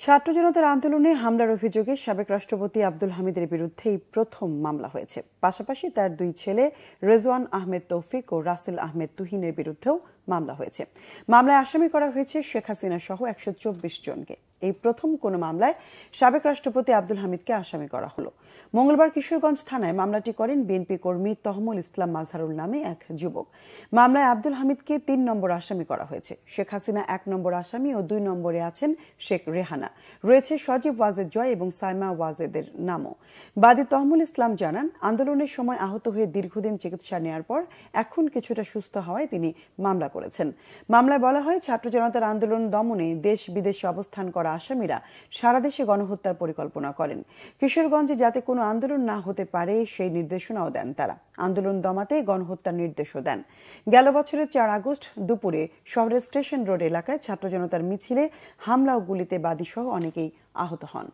ছাত্র জনতার আন্দোলনে হামলার অভিযোগে সাবেক রাষ্ট্রপতি আব্দুল হামিদের বিরুদ্ধে এই প্রথম মামলা হয়েছে। পাশাপাশি তার দুই ছেলে রেজওয়ান আহমেদ তৌফিক ও রাসেল আহমেদ তুহিনের বিরুদ্ধেও মামলা হয়েছে। মামলায় আসামি করা হয়েছে শেখ হাসিনা সহ ১২৪ জনকে। এই প্রথম কোনো মামলায় সাবেক রাষ্ট্রপতি আব্দুল হামিদকে আসামি করা হলো। মঙ্গলবার কিশোরগঞ্জ থানায় মামলাটি করেন বিএনপি কর্মী তহমুল ইসলাম মাজহারুল নামে এক যুবক। মামলায় আব্দুল হামিদকে ৩ নম্বর আসামি করা হয়েছে। শেখ হাসিনা ১ নম্বর আসামি ও ২ নম্বরে আছেন শেখ রেহানা। রয়েছে সজীব ওয়াজেদ জয় এবং সাইমা ওয়াজেদের নামও। বাদী তহমুল ইসলাম জানান, আন্দোলনের সময় আহত হয়ে দীর্ঘদিন চিকিৎসা নেওয়ার পর এখন কিছুটা সুস্থ হওয়ায় তিনি মামলা করেছেন। মামলায় বলা হয়, ছাত্র জনতার আন্দোলন দমনে দেশ বিদেশে অবস্থান করা আসামিরা সারা দেশে গণহত্যার পরিকল্পনা করেন। কিশোরগঞ্জে যাতে কোনো আন্দোলন না হতে পারে সেই নির্দেশনাও দেন তারা। আন্দোলন দমাতে গণহত্যার নির্দেশও দেন। গেল বছরের ৪ আগস্ট দুপুরে শহরের স্টেশন রোড এলাকায় ছাত্র জনতার মিছিলে হামলা ও গুলিতে বাদীসহ অনেকেই আহত হন।